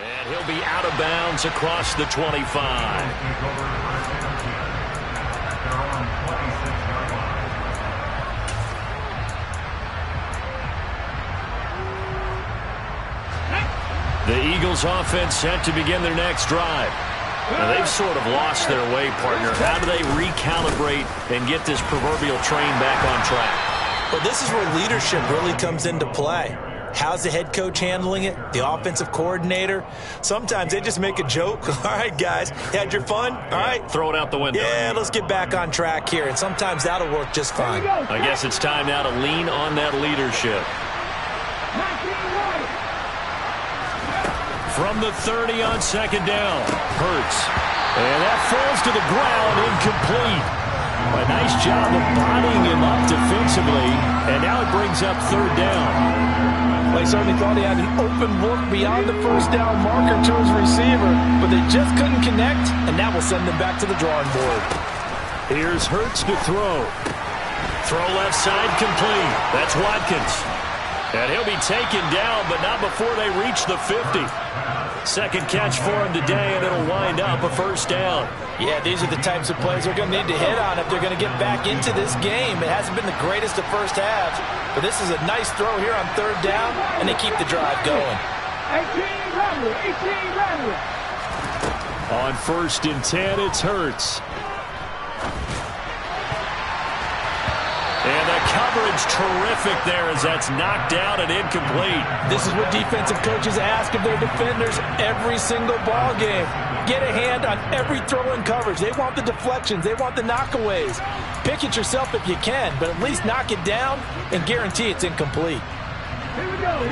And he'll be out of bounds across the 25. The Eagles offense set to begin their next drive. Now, they've sort of lost their way, partner. How do they recalibrate and get this proverbial train back on track? Well, this is where leadership really comes into play. How's the head coach handling it? The offensive coordinator? Sometimes they just make a joke. All right, guys, had your fun? All right. Throw it out the window. Yeah, let's get back on track here. And sometimes that'll work just fine. I guess it's time now to lean on that leadership. From the 30 on second down. Hurts. And that falls to the ground, incomplete. A nice job of bodying him up defensively. And now it brings up third down. Well, he certainly thought he had an open look beyond the first down marker to his receiver, but they just couldn't connect, and that will send them back to the drawing board. Here's Hurts to throw. Throw left side complete. That's Watkins. And he'll be taken down, but not before they reach the 50. Second catch for him today, and it'll wind up a first down. Yeah, these are the types of plays they're going to need to hit on if they're going to get back into this game. It hasn't been the greatest of first halves, but this is a nice throw here on third down, and they keep the drive going. 18 On first and 10, it's Hurts. And the coverage terrific there as that's knocked out and incomplete. This is what defensive coaches ask of their defenders every single ball game. Get a hand on every throw in coverage. They want the deflections. They want the knockaways. Pick it yourself if you can, but at least knock it down and guarantee it's incomplete.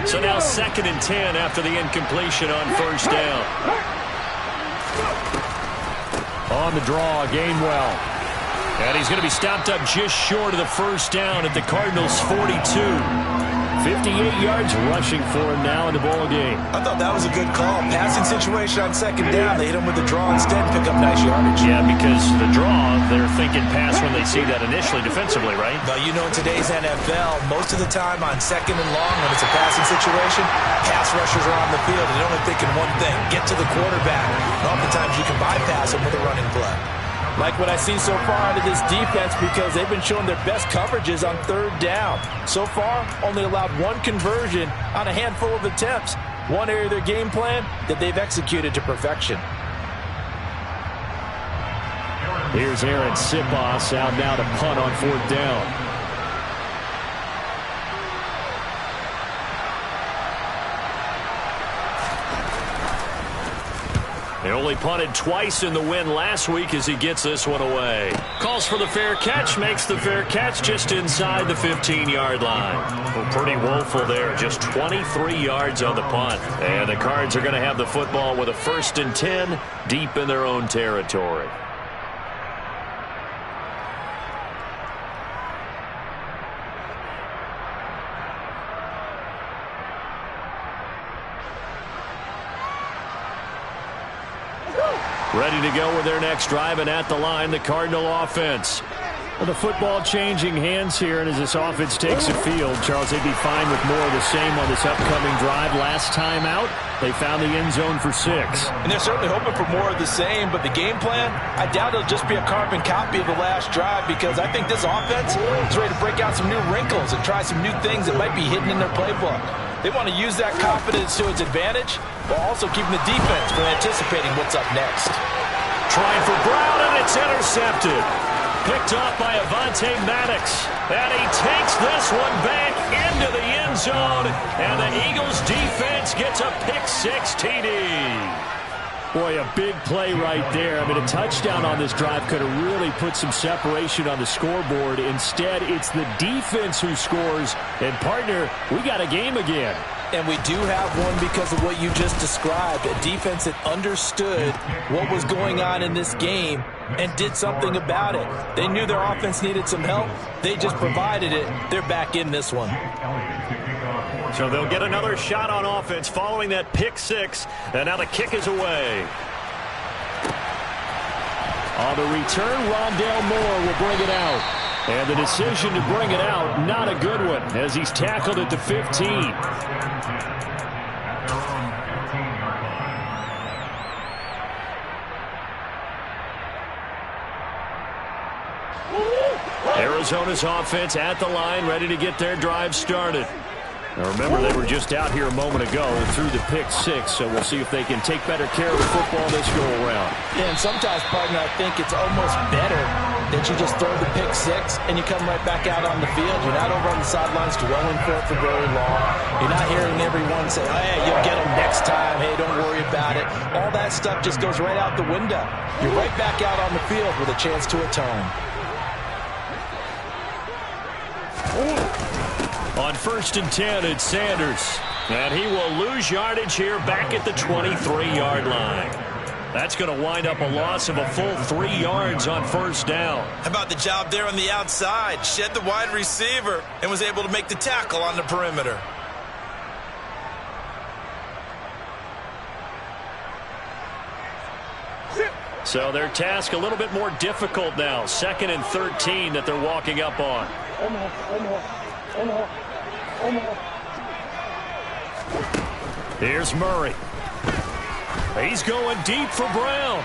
So now second and 10 after the incompletion on first down. On the draw, Gainwell. And he's going to be stopped up just short of the first down at the Cardinals' 42. 58 yards rushing for him now in the ball game. I thought that was a good call. Passing situation on second down. They hit him with the draw instead and pick up nice yardage. Yeah, because the draw, they're thinking pass when they see that initially defensively, right? But you know, in today's NFL, most of the time on second and long, when it's a passing situation, pass rushers are on the field and they're only thinking one thing, get to the quarterback. And oftentimes you can bypass them with a running play. Like what I see so far out of this defense because they've been showing their best coverages on third down. So far, only allowed one conversion on a handful of attempts. One area of their game plan that they've executed to perfection. Here's Aaron Sipos out now to punt on fourth down. They only punted twice in the win last week as he gets this one away. Calls for the fair catch, makes the fair catch just inside the 15-yard line. Well, pretty woeful there, just 23 yards on the punt. And the Cards are going to have the football with a first and 10 deep in their own territory. Ready to go with their next drive, and at the line, the Cardinal offense. Well, the football changing hands here, and as this offense takes the field, Charles, they'd be fine with more of the same on this upcoming drive. Last time out, they found the end zone for 6. And they're certainly hoping for more of the same, but the game plan, I doubt it'll just be a carbon copy of the last drive because I think this offense is ready to break out some new wrinkles and try some new things that might be hidden in their playbook. They want to use that confidence to its advantage while also keeping the defense from anticipating what's up next. Trying for Brown, and it's intercepted. Picked off by Avonte Maddox. And he takes this one back into the end zone. And the Eagles defense gets a pick-6 TD. Boy, a big play right there. I mean, a touchdown on this drive could have really put some separation on the scoreboard. Instead, it's the defense who scores. And, partner, we got a game again. And we do have one because of what you just described. A defense that understood what was going on in this game and did something about it. They knew their offense needed some help. They just provided it. They're back in this one. So they'll get another shot on offense following that pick-6. And now the kick is away. On the return, Rondale Moore will bring it out. And the decision to bring it out, not a good one, as he's tackled at the 15. Arizona's offense at the line, ready to get their drive started. Now remember, they were just out here a moment ago and threw the pick six, so we'll see if they can take better care of the football this go-around. Yeah, and sometimes, partner, I think it's almost better that you just throw the pick six and you come right back out on the field. You're not over on the sidelines dwelling for it for very long. You're not hearing everyone say, hey, you'll get them next time. Hey, don't worry about it. All that stuff just goes right out the window. You're right back out on the field with a chance to atone. On 1st and 10, it's Sanders. And he will lose yardage here back at the 23-yard line. That's going to wind up a loss of a full 3 yards on 1st down. How about the job there on the outside? Shed the wide receiver and was able to make the tackle on the perimeter. So their task a little bit more difficult now. 2nd and 13 that they're walking up on. Here's Murray. He's going deep for Brown.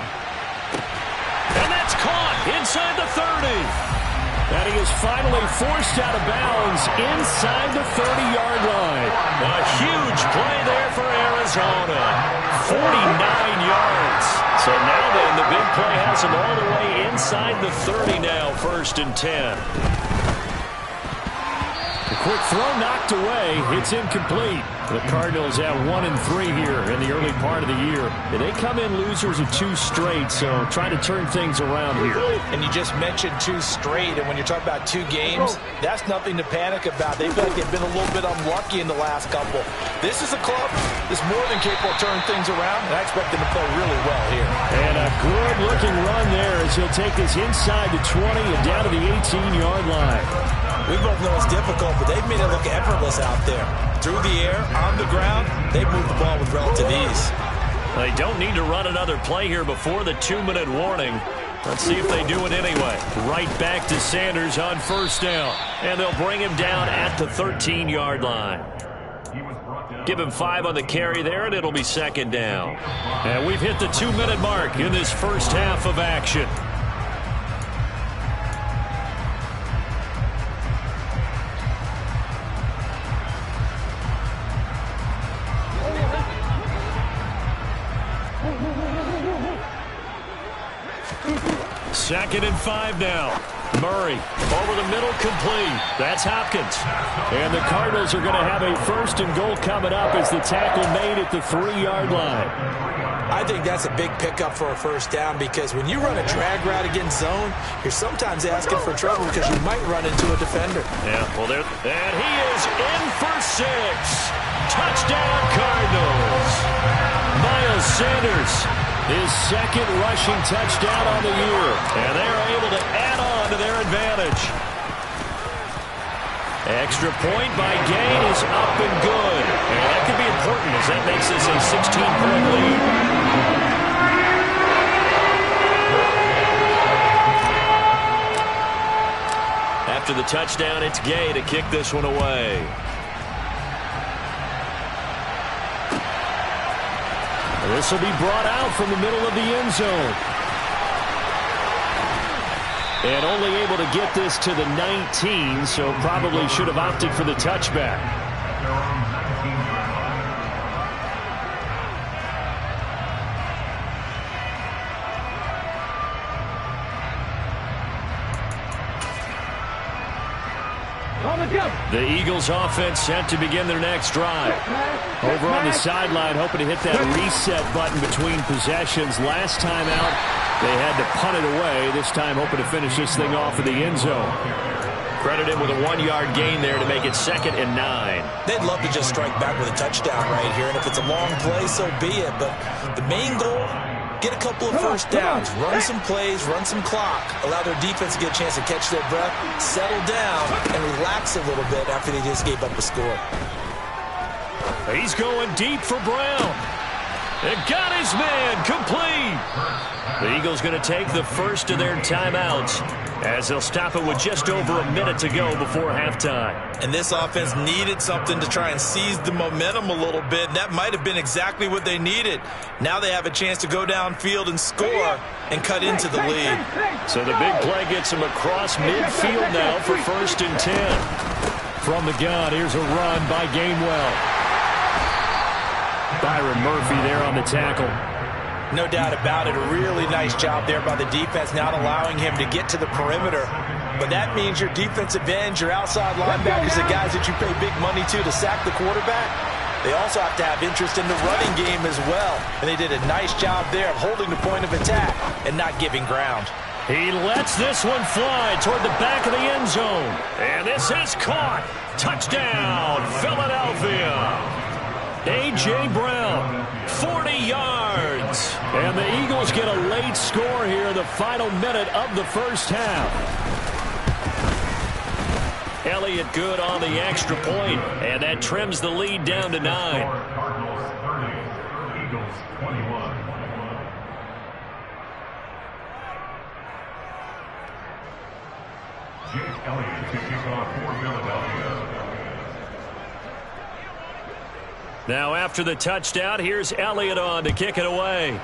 And that's caught inside the 30. And he is finally forced out of bounds inside the 30-yard line. A huge play there for Arizona. 49 yards. So now then, the big play has him all the way inside the 30 now, 1st and 10. The quick throw knocked away. It's incomplete. The Cardinals at 1-3 here in the early part of the year. They come in losers of 2 straight, so trying to turn things around here. And you just mentioned 2 straight, and when you're talking about 2 games, that's nothing to panic about. They feel like they've been a little bit unlucky in the last couple. This is a club that's more than capable of turning things around, and I expect them to play really well here. And a good-looking run there as he'll take this inside the 20 and down to the 18-yard line. We both know it's difficult, but they've made it look effortless out there. Through the air, on the ground, they've moved the ball with relative ease. They don't need to run another play here before the 2-minute warning. Let's see if they do it anyway. Right back to Sanders on 1st down. And they'll bring him down at the 13-yard line. Give him 5 on the carry there, and it'll be 2nd down. And we've hit the 2-minute mark in this first half of action. Second and 5 now. Murray over the middle, complete. That's Hopkins. And the Cardinals are going to have a 1st and goal coming up as the tackle made at the 3-yard line. I think that's a big pickup for a 1st down because when you run a drag route against zone, you're sometimes asking for trouble because you might run into a defender. Yeah, well, there. And he is in for 6. Touchdown, Cardinals. Miles Sanders, his 2nd rushing touchdown on the year. And they're able to add on to their advantage. Extra point by Gain is up and good. And that could be important as that makes this a 16-point lead. After the touchdown, it's Gay to kick this one away. This will be brought out from the middle of the end zone. And only able to get this to the 19, so probably should have opted for the touchback. The Eagles offense set to begin their next drive. Over on the sideline, hoping to hit that reset button between possessions. Last time out, they had to punt it away. This time, hoping to finish this thing off in the end zone. Credited with a 1-yard gain there to make it 2nd and 9. They'd love to just strike back with a touchdown right here, and if it's a long play, so be it. But the main goal, get a couple of 1st downs, run some plays, run some clock, allow their defense to get a chance to catch their breath, settle down, and relax a little bit after they just gave up a score. He's going deep for Brown. And got his man complete. The Eagles going to take the first of their timeouts as they'll stop it with just over a minute to go before halftime. And this offense needed something to try and seize the momentum a little bit. And that might have been exactly what they needed. Now they have a chance to go downfield and score and cut into the lead. So the big play gets them across midfield now for 1st and 10. From the gun, here's a run by Gainwell. Byron Murphy there on the tackle. No doubt about it. A really nice job there by the defense, not allowing him to get to the perimeter. But that means your defensive ends, your outside linebackers, the guys that you pay big money to sack the quarterback, they also have to have interest in the running game as well. And they did a nice job there of holding the point of attack and not giving ground. He lets this one fly toward the back of the end zone. And this is caught. Touchdown, Philadelphia. A.J. Brown, 40 yards. And the Eagles get a late score here in the final minute of the first half. Elliott good on the extra point, and that trims the lead down to 9. Cardinals 30, Eagles 21. Jake Elliott to kick off for Philadelphia. Now after the touchdown, here's Elliott on to kick it away.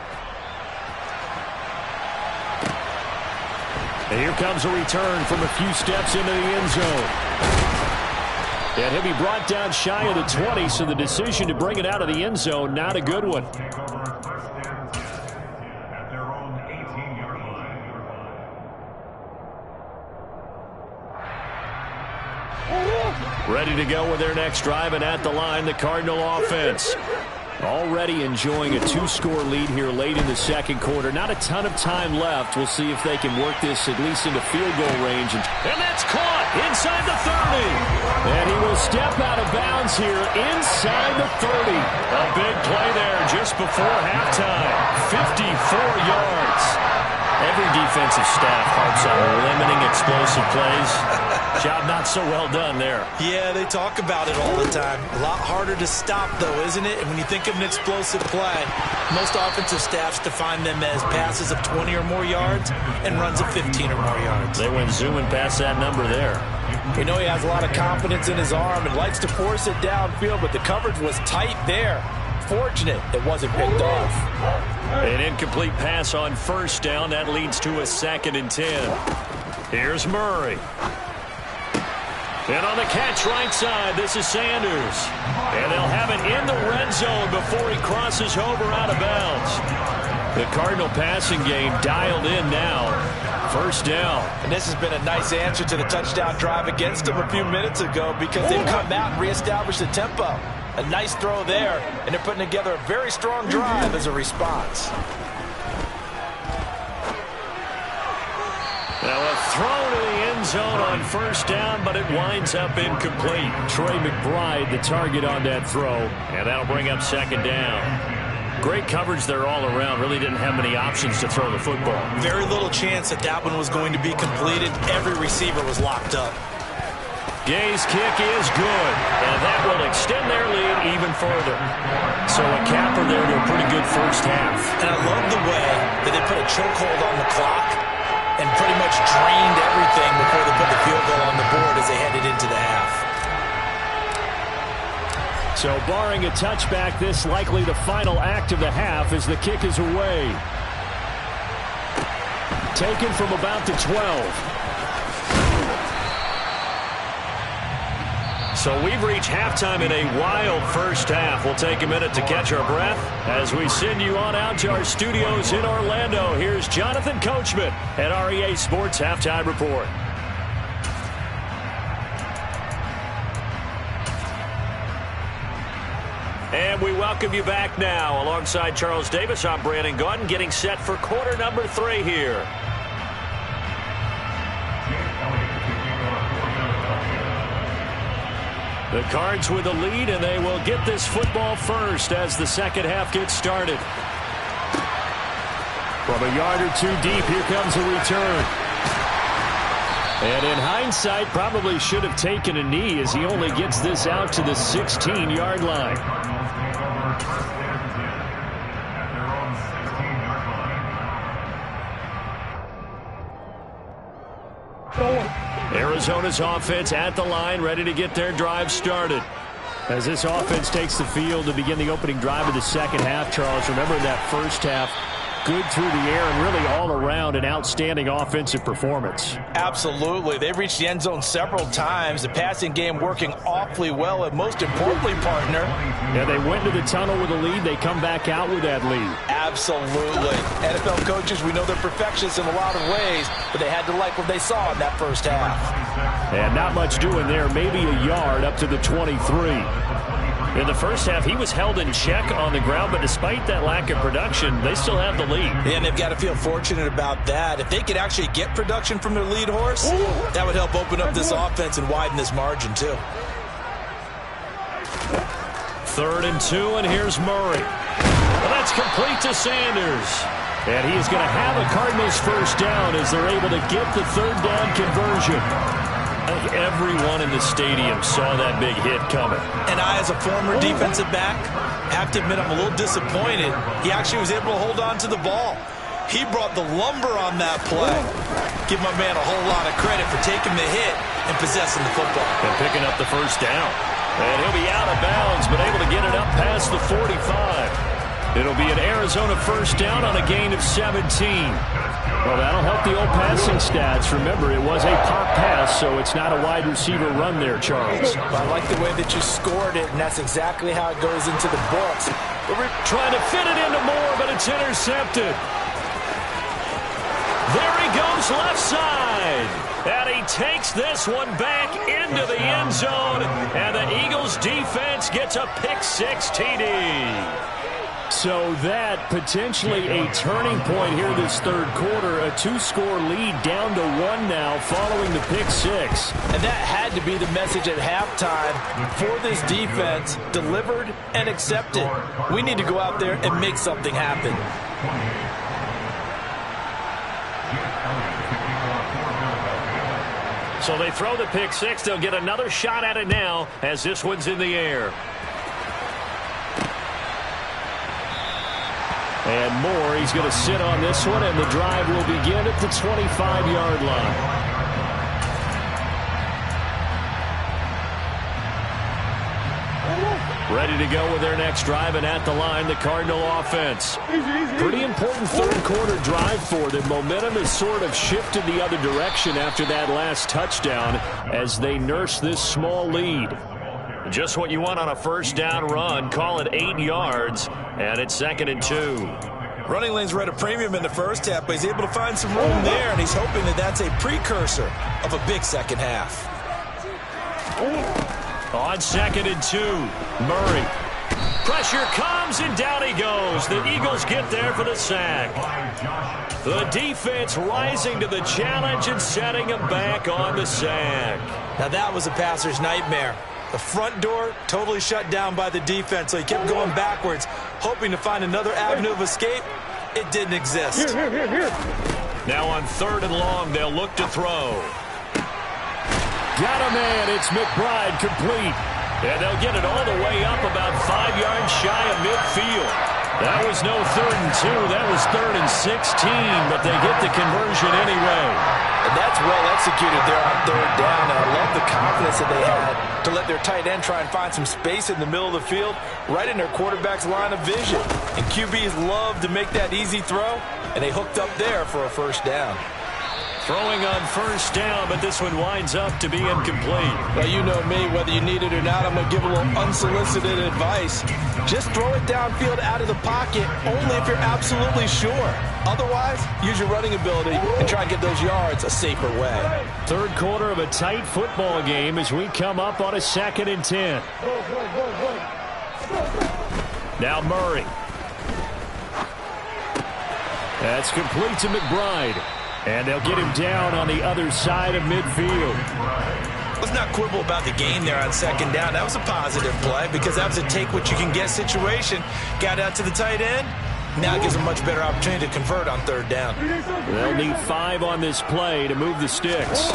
And here comes a return from a few steps into the end zone. And he'll be brought down shy of the 20, so the decision to bring it out of the end zone, not a good one. At their own 18-yard line. Ready to go with their next drive, and at the line, the Cardinal offense. Already enjoying a 2-score lead here late in the second quarter. Not a ton of time left. We'll see if they can work this at least into field goal range. And that's caught inside the 30. And he will step out of bounds here inside the 30. A big play there just before halftime. 54 yards. Every defensive staff harps on limiting explosive plays. Job not so well done there. Yeah, they talk about it all the time. A lot harder to stop, though, isn't it? And when you think of an explosive play, most offensive staffs define them as passes of 20 or more yards and runs of 15 or more yards. They went zooming past that number there. We know he has a lot of confidence in his arm and likes to force it downfield, but the coverage was tight there. Fortunate it wasn't picked off. An incomplete pass on first down. That leads to a 2nd and 10. Here's Murray. And on the catch right side, this is Sanders. And they'll have it in the red zone before he crosses over out of bounds. The Cardinal passing game dialed in now. First down. And this has been a nice answer to the touchdown drive against them a few minutes ago because they've come out and reestablished the tempo. A nice throw there, and they're putting together a very strong drive as a response. Now a throw to the end zone on first down, but it winds up incomplete. Trey McBride, the target on that throw, and that'll bring up 2nd down. Great coverage there all around. Really didn't have many options to throw the football. Very little chance that that one was going to be completed. Every receiver was locked up. Gay's kick is good, and that will extend their lead even further. So a capper there to a pretty good first half. And I love the way that they put a chokehold on the clock and pretty much drained everything before they put the field goal on the board as they headed into the half. So barring a touchback, this likely the final act of the half as the kick is away. Taken from about the 12. So we've reached halftime in a wild first half. We'll take a minute to catch our breath as we send you on out to our studios in Orlando. Here's Jonathan Coachman at REA Sports Halftime Report. And we welcome you back now. Alongside Charles Davis, I'm Brandon Gaudin, getting set for quarter number 3 here. The Cards with the lead, and they will get this football first as the second half gets started. From a yard or 2 deep, here comes a return. And in hindsight, probably should have taken a knee as he only gets this out to the 16-yard line. Arizona's offense at the line, ready to get their drive started. As this offense takes the field to begin the opening drive of the second half, Charles, remember in that first half, good through the air and really all around an outstanding offensive performance. Absolutely. They've reached the end zone several times. The passing game working awfully well, and most importantly, partner. Yeah, they went to the tunnel with a lead. They come back out with that lead. Absolutely. NFL coaches, we know they're perfectionists in a lot of ways, but they had to like what they saw in that first half. And not much doing there. Maybe a yard up to the 23. In the first half, he was held in check on the ground, but despite that lack of production, they still have the lead. And they've got to feel fortunate about that. If they could actually get production from their lead horse, that would help open up this offense and widen this margin, too. 3rd and 2, and here's Murray. Well, that's complete to Sanders. And he is going to have a Cardinals first down as they're able to get the 3rd down conversion. I think everyone in the stadium saw that big hit coming. And I, as a former defensive back, have to admit I'm a little disappointed. He actually was able to hold on to the ball. He brought the lumber on that play. Give my man a whole lot of credit for taking the hit and possessing the football. And picking up the first down. And he'll be out of bounds, but able to get it up past the 45. It'll be an Arizona first down on a gain of 17. Well, that'll help the old passing stats. Remember, it was a pop pass, so it's not a wide receiver run there, Charles. I like the way that you scored it, and that's exactly how it goes into the books. We're trying to fit it into Moore, but it's intercepted. There he goes left side. And he takes this one back into the end zone. And the Eagles defense gets a pick-6 TD. So that potentially a turning point here this third quarter. A 2-score lead down to 1 now following the pick-6. And that had to be the message at halftime for this defense. Delivered and accepted. We need to go out there and make something happen. So they throw the pick-6. They'll get another shot at it now as this one's in the air. And Moore, he's going to sit on this one, and the drive will begin at the 25-yard line. Ready to go with their next drive, and at the line, the Cardinal offense. Pretty important third quarter drive for them. Momentum has sort of shifted the other direction after that last touchdown as they nurse this small lead. Just what you want on a first down run. Call it 8 yards, and it's 2nd and 2. Running lanes were at a premium in the first half, but he's able to find some room there, and he's hoping that that's a precursor of a big second half. On 2nd and 2, Murray. Pressure comes, and down he goes. The Eagles get there for the sack. The defense rising to the challenge and setting him back on the sack. Now that was a passer's nightmare. The front door totally shut down by the defense, so he kept going backwards, hoping to find another avenue of escape. It didn't exist. Now on 3rd and long, they'll look to throw. Got a man. It's McBride complete. And they'll get it all the way up about 5 yards shy of midfield. That was no 3rd and 2. That was 3rd and 16, but they get the conversion anyway. And that's well executed there on 3rd down. And I love the confidence that they had to let their tight end try and find some space in the middle of the field, right in their quarterback's line of vision. And QBs love to make that easy throw, and they hooked up there for a first down. Throwing on first down, but this one winds up to be incomplete. Well, you know me, whether you need it or not, I'm going to give a little unsolicited advice. Just throw it downfield out of the pocket, only if you're absolutely sure. Otherwise, use your running ability and try and get those yards a safer way. Third quarter of a tight football game as we come up on a 2nd and 10. Now Murray. That's complete to McBride. And they'll get him down on the other side of midfield. Let's not quibble about the gain there on 2nd down. That was a positive play because that was a take-what-you-can-get situation. Got out to the tight end. Now it gives them a much better opportunity to convert on 3rd down. They'll need 5 on this play to move the sticks.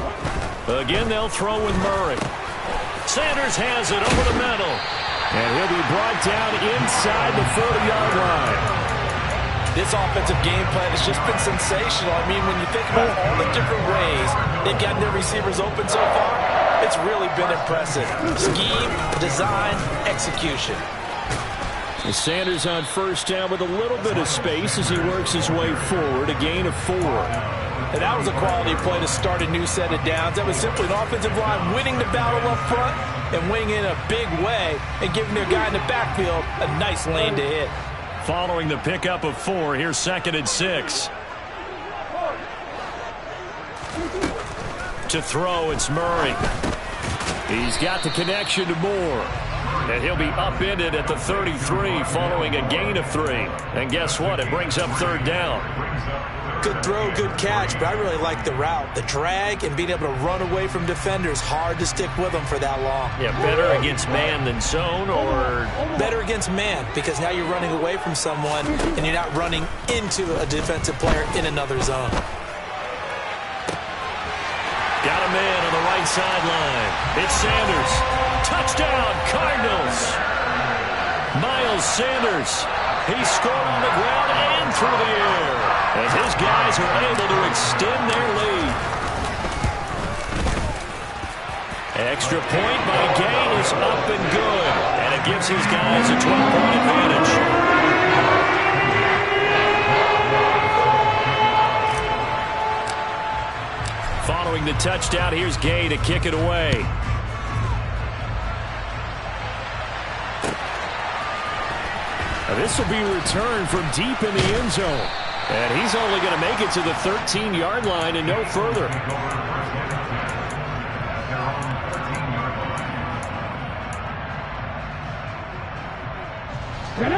Again, they'll throw with Murray. Sanders has it over the middle. And he'll be brought down inside the 40-yard line. This offensive game plan has just been sensational. I mean, when you think about all the different ways they've gotten their receivers open so far, it's really been impressive. Scheme, design, execution. And Sanders on first down with a little bit of space as he works his way forward, a gain of 4. And that was a quality play to start a new set of downs. That was simply an offensive line winning the battle up front and winning in a big way and giving their guy in the backfield a nice lane to hit. Following the pickup of 4, here's 2nd and 6. To throw, it's Murray. He's got the connection to Moore. And he'll be upended at the 33 following a gain of 3. And guess what? It brings up 3rd down. Good throw, good catch, but I really like the route. The drag and being able to run away from defenders, hard to stick with them for that long. Yeah, better against man than zone, or? Better against man, because now you're running away from someone and you're not running into a defensive player in another zone. Got a man on the right sideline. It's Sanders. Touchdown, Cardinals. Miles Sanders. He scored on the ground and through the air, as his guys are able to extend their lead. Extra point by Gay is up and good, and it gives these guys a 12-point advantage. Following the touchdown, here's Gay to kick it away. This will be returned from deep in the end zone. And he's only going to make it to the 13-yard line and no further.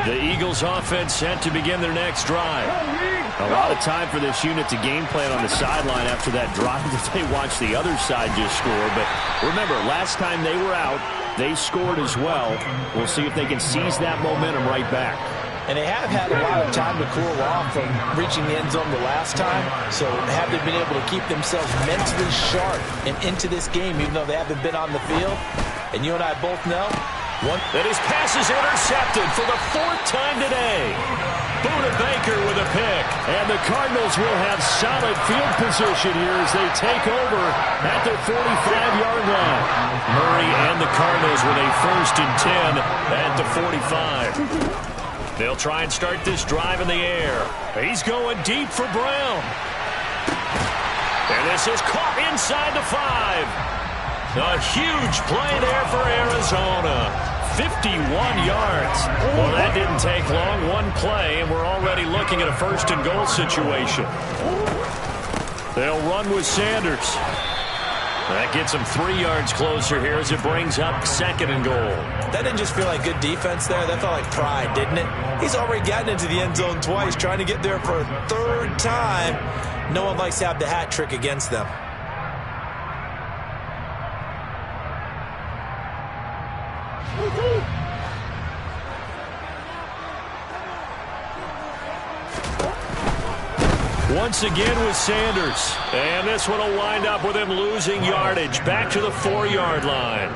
The Eagles offense set to begin their next drive. A lot of time for this unit to game plan on the sideline after that drive that they watched the other side just score. But remember, last time they were out, they scored as well. We'll see if they can seize that momentum right back. And they have had a lot of time to cool off from reaching the end zone the last time. So have they been able to keep themselves mentally sharp and into this game, even though they haven't been on the field? And you and I both know that his pass is intercepted for the 4th time today. Buda Baker with a pick. And the Cardinals will have solid field position here as they take over at their 45-yard line. Murray and the Cardinals with a 1st and 10 at the 45. They'll try and start this drive in the air. He's going deep for Brown. And this is caught inside the 5. A huge play there for Arizona. 51 yards. Well, that didn't take long. One play, and we're already looking at a 1st and goal situation. They'll run with Sanders. That gets him 3 yards closer here as it brings up 2nd and goal. That didn't just feel like good defense there. That felt like pride, didn't it? He's already gotten into the end zone twice, trying to get there for a 3rd time. No one likes to have the hat trick against them. Once again with Sanders. And this one will wind up with him losing yardage back to the 4-yard line.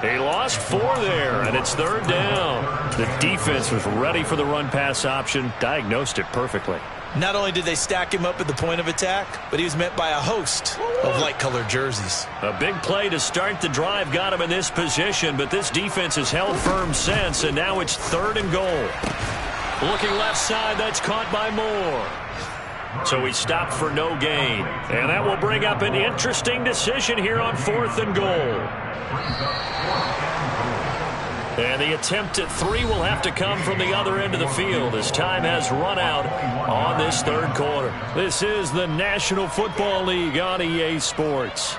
He lost 4 there, and it's 3rd down. The defense was ready for the run-pass option, diagnosed it perfectly. Not only did they stack him up at the point of attack, but he was met by a host of light-colored jerseys. A big play to start the drive got him in this position, but this defense has held firm since, and now it's 3rd and goal. Looking left side, that's caught by Moore. So he stopped for no gain. And that will bring up an interesting decision here on 4th and goal. And the attempt at 3 will have to come from the other end of the field as time has run out on this 3rd quarter. This is the National Football League on EA Sports.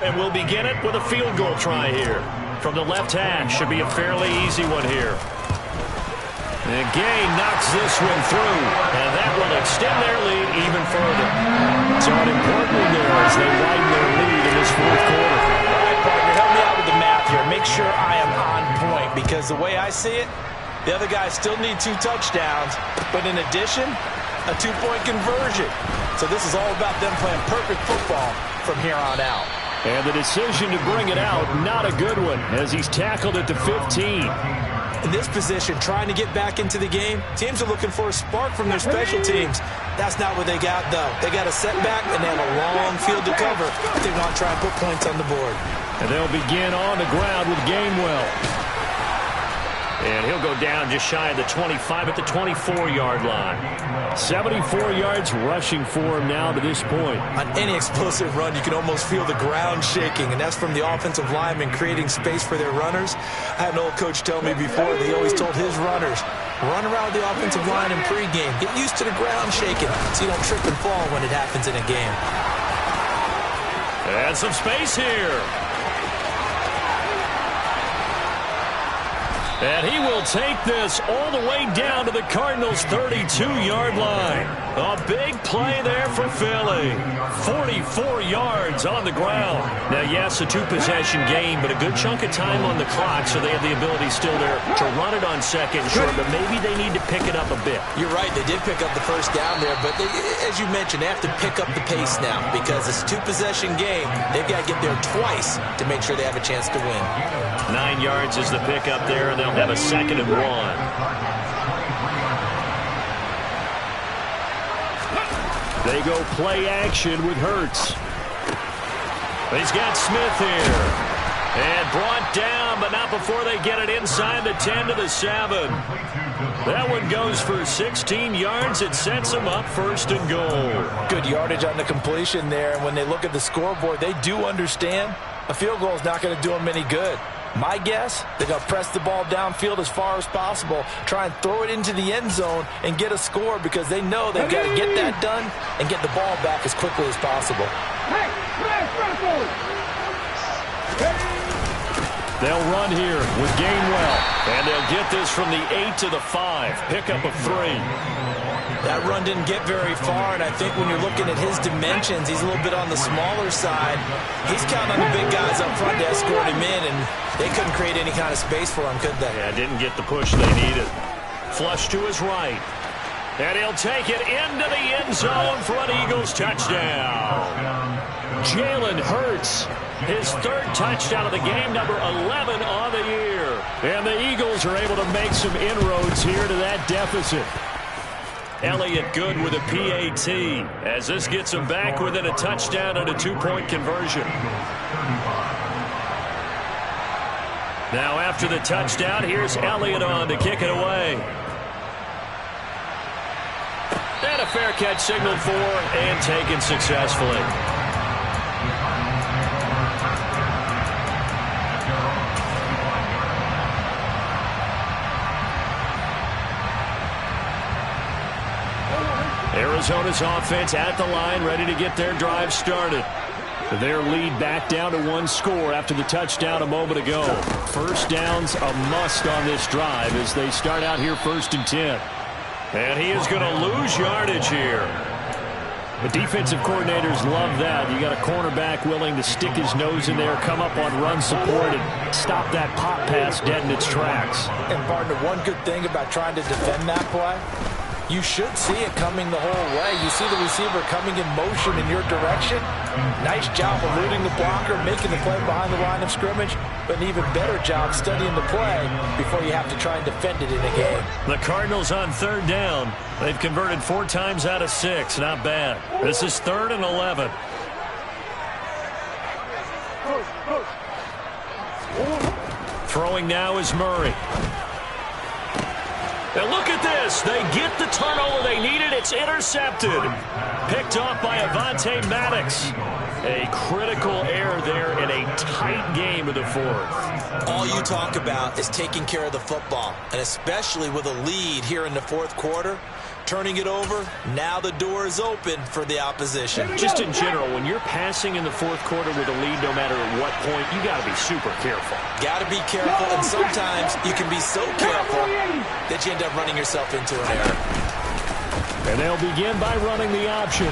And we'll begin it with a field goal try here. From the left hash, should be a fairly easy one here. And Gay knocks this one through, and that will extend their lead even further. So an important one there as they widen their lead in this 4th quarter. All right, partner, help me out with the math here. Make sure I am on point, because the way I see it, the other guys still need 2 touchdowns, but in addition, a 2-point conversion. So this is all about them playing perfect football from here on out. And the decision to bring it out, not a good one, as he's tackled at the 15. In this position, trying to get back into the game, teams are looking for a spark from their special teams. That's not what they got, though. They got a setback, and they have a long field to cover if they want to try and put points on the board. And they'll begin on the ground with Gainwell. And he'll go down just shy of the 25 at the 24-yard line. 74 yards rushing for him now to this point. On any explosive run, you can almost feel the ground shaking, and that's from the offensive linemen creating space for their runners. I had an old coach tell me before that he always told his runners, run around the offensive line in pregame. Get used to the ground shaking so you don't trip and fall when it happens in a game. And some space here. And he will take this all the way down to the Cardinals' 32-yard line. A big play there for Philly. 44 yards on the ground. Now, yes, a two-possession game, but a good chunk of time on the clock, so they have the ability still there to run it on second short, but maybe they need to pick it up a bit. You're right. They did pick up the first down there, but as you mentioned, they have to pick up the pace now because it's a two-possession game. They've got to get there twice to make sure they have a chance to win. 9 yards is the pickup there, and they'll have a 2nd and 1. They go play action with Hurts. He's got Smith here. And brought down, but not before they get it inside the 10 to the 7. That one goes for 16 yards. It sets them up 1st and goal. Good yardage on the completion there. And when they look at the scoreboard, they do understand a field goal is not going to do them any good. My guess, they're going to press the ball downfield as far as possible, try and throw it into the end zone and get a score because they know they've got to get that done and get the ball back as quickly as possible. They'll run here with Gainwell, and they'll get this from the 8 to the 5. Pickup of 3. That run didn't get very far, and I think when you're looking at his dimensions, he's a little bit on the smaller side. He's counting on the big guys up front to escort him in, and they couldn't create any kind of space for him, could they? Yeah, didn't get the push they needed. Flush to his right. And he'll take it into the end zone for an Eagles touchdown. Jalen Hurts, his 3rd touchdown of the game, number 11 on the year. And the Eagles are able to make some inroads here to that deficit. Elliott good with a PAT as this gets him back within a touchdown and a 2-point conversion. Now after the touchdown, here's Elliott on to kick it away. And a fair catch signaled for and taken successfully. Arizona's offense at the line, ready to get their drive started. Their lead back down to 1 score after the touchdown a moment ago. First down's a must on this drive as they start out here 1st and 10. And he is going to lose yardage here. The defensive coordinators love that. You got a cornerback willing to stick his nose in there, come up on run support, and stop that pop pass dead in its tracks. And, partner, one good thing about trying to defend that play, you should see it coming the whole way. You see the receiver coming in motion in your direction. Nice job eluding the blocker, making the play behind the line of scrimmage, but an even better job studying the play before you have to try and defend it in a game. The Cardinals on 3rd down. They've converted 4 times out of 6. Not bad. This is 3rd and 11. Throwing now is Murray. Now look at this. They get the turnover they needed. It's intercepted. Picked off by Avonte Maddox. A critical error there in a tight game of the 4th. All you talk about is taking care of the football, and especially with a lead here in the 4th quarter. Turning it over, now the door is open for the opposition. Just in general, when you're passing in the 4th quarter with a lead, no matter at what point, you got to be super careful. Got to be careful, and sometimes you can be so careful that you end up running yourself into an error. And they'll begin by running the option.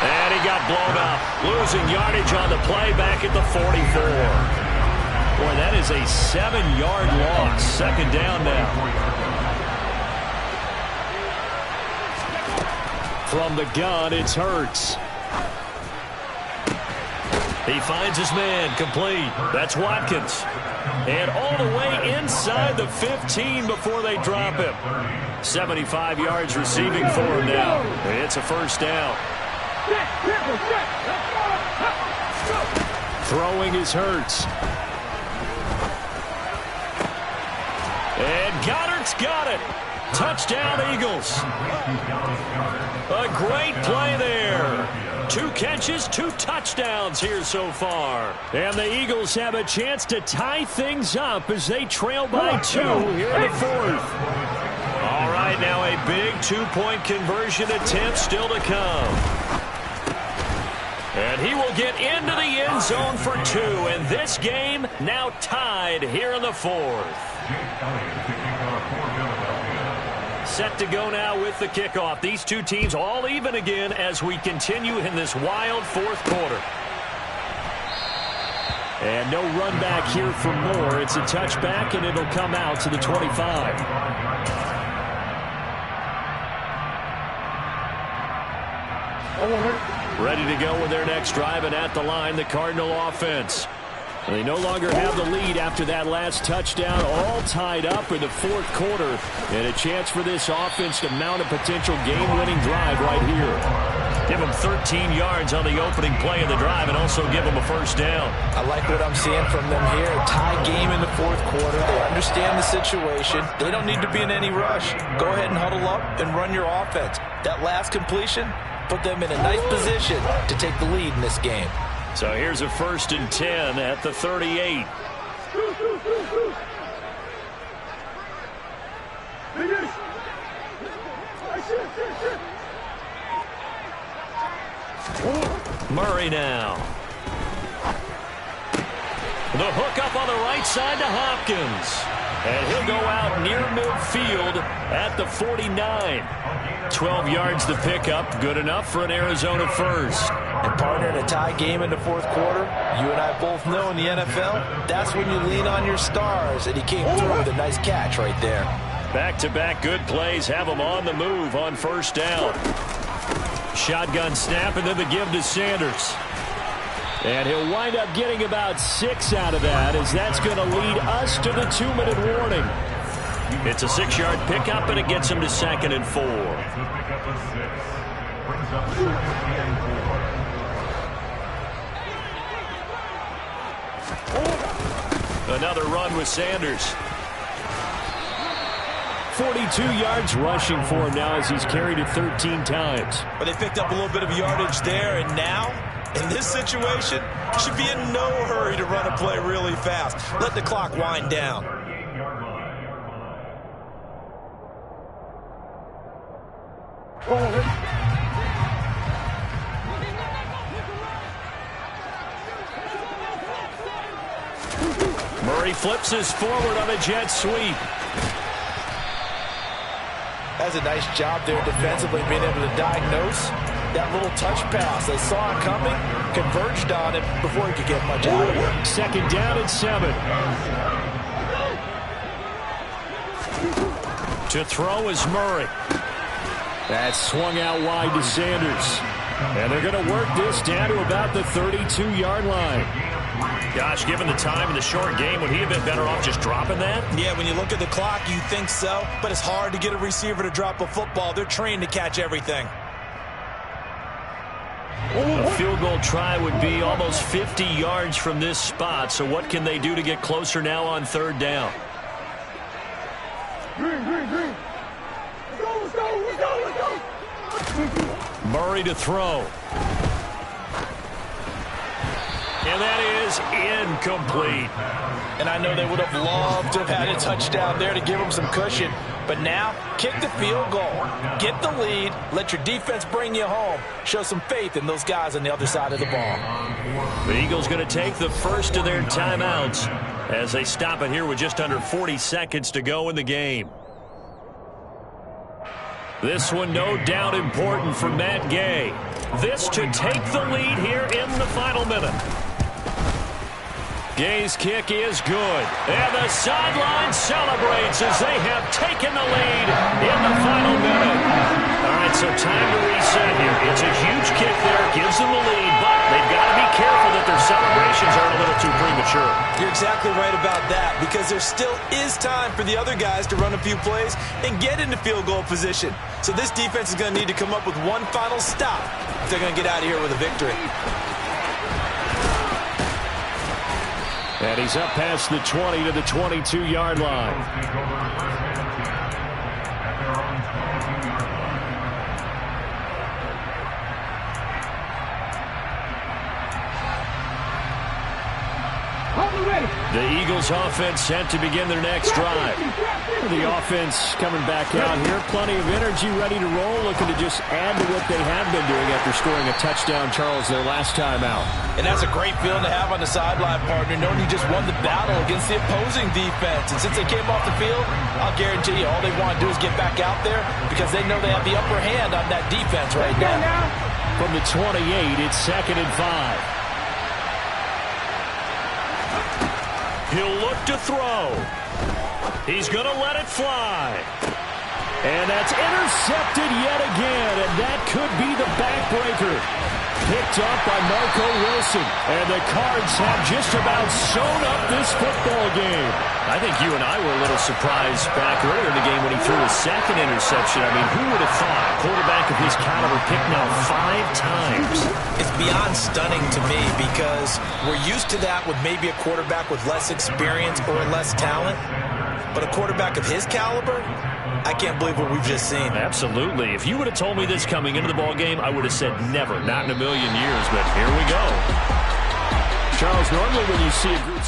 And he got blown up, losing yardage on the play back at the 44. Boy, that is a 7-yard loss. 2nd down now. From the gun, it's Hurts. He finds his man, complete. That's Watkins. And all the way inside the 15 before they drop him. 75 yards receiving for him now. It's a first down. Throwing is Hurts. And Goddard's got it. Touchdown, Eagles. A great play there. 2 catches, 2 touchdowns here so far. And the Eagles have a chance to tie things up as they trail by 2 here in the 4th. All right, now a big 2-point conversion attempt still to come. And he will get into the end zone for 2. And this game now tied here in the 4th. Set to go now with the kickoff. These 2 teams all even again as we continue in this wild 4th quarter. And no run back here for Moore. It's a touchback, and it'll come out to the 25. Ready to go with their next drive, and at the line, the Cardinal offense. They no longer have the lead after that last touchdown, all tied up in the 4th quarter. And a chance for this offense to mount a potential game-winning drive right here. Give them 13 yards on the opening play of the drive and also give them a first down. I like what I'm seeing from them here. A tie game in the 4th quarter. They understand the situation. They don't need to be in any rush. Go ahead and huddle up and run your offense. That last completion put them in a nice position to take the lead in this game. So here's a 1st and 10 at the 38. Murray now. The hook up on the right side to Hopkins. And he'll go out near midfield at the 49. 12 yards the pickup. Good enough for an Arizona first. And partner, in a tie game in the 4th quarter, you and I both know in the NFL, that's when you lean on your stars. And he came through with a nice catch right there. Back-to-back good plays have him on the move on first down. Shotgun snap and then the give to Sanders. And he'll wind up getting about 6 out of that, as that's going to lead us to the 2-minute warning. It's a 6-yard pickup, and it gets him to 2nd and 4. Another run with Sanders. 42 yards rushing for him now as he's carried it 13 times. But they picked up a little bit of yardage there, and now, in this situation, should be in no hurry to run a play really fast. Let the clock wind down. Murray flips his forward on a jet sweep. That's a nice job there defensively, being able to diagnose that little touch pass. They saw it coming, converged on it before he could get much out of it. 2nd down and 7. To throw is Murray. That's swung out wide to Sanders. And they're going to work this down to about the 32-yard line. Gosh, given the time in the short game, would he have been better off just dropping that? Yeah, when you look at the clock, you think so. But it's hard to get a receiver to drop a football. They're trained to catch everything. A field goal try would be almost 50 yards from this spot. So what can they do to get closer now on 3rd down? Murray to throw. And that is incomplete. And I know they would have loved to have had a touchdown there to give them some cushion. But now, kick the field goal. Get the lead. Let your defense bring you home. Show some faith in those guys on the other side of the ball. The Eagles going to take the first of their timeouts as they stop it here with just under 40 seconds to go in the game. This one no doubt important for Matt Gay. This to take the lead here in the final minute. Gay's kick is good. And the sideline celebrates as they have taken the lead in the final minute. All right, so time to reset here. It's a huge kick there, gives them the lead, but they've got to be careful that their celebrations aren't a little too premature. You're exactly right about that, because there still is time for the other guys to run a few plays and get into field goal position. So this defense is going to need to come up with one final stop if they're going to get out of here with a victory. And he's up past the 20 to the 22-yard line. The Eagles offense set to begin their next drive. The offense coming back out here. Plenty of energy, ready to roll, looking to just add to what they have been doing after scoring a touchdown, Charles, their last time out. And that's a great feeling to have on the sideline, partner, knowing you just won the battle against the opposing defense. And since they came off the field, I'll guarantee you all they want to do is get back out there because they know they have the upper hand on that defense right now. From the 28, it's 2nd and 5. He'll look to throw. He's going to let it fly. And that's intercepted yet again, and that could be the backbreaker. Picked up by Marco Wilson. And the Cards have just about sewn up this football game. I think you and I were a little surprised back earlier in the game when he threw his second interception. I mean, who would have thought a quarterback of his caliber picked now 5 times? It's beyond stunning to me because we're used to that with maybe a quarterback with less experience or less talent. But a quarterback of his caliber, I can't believe what we've just seen. Absolutely. If you would have told me this coming into the ball game, I would have said never, not in a million years. But here we go. Charles, normally when you see a group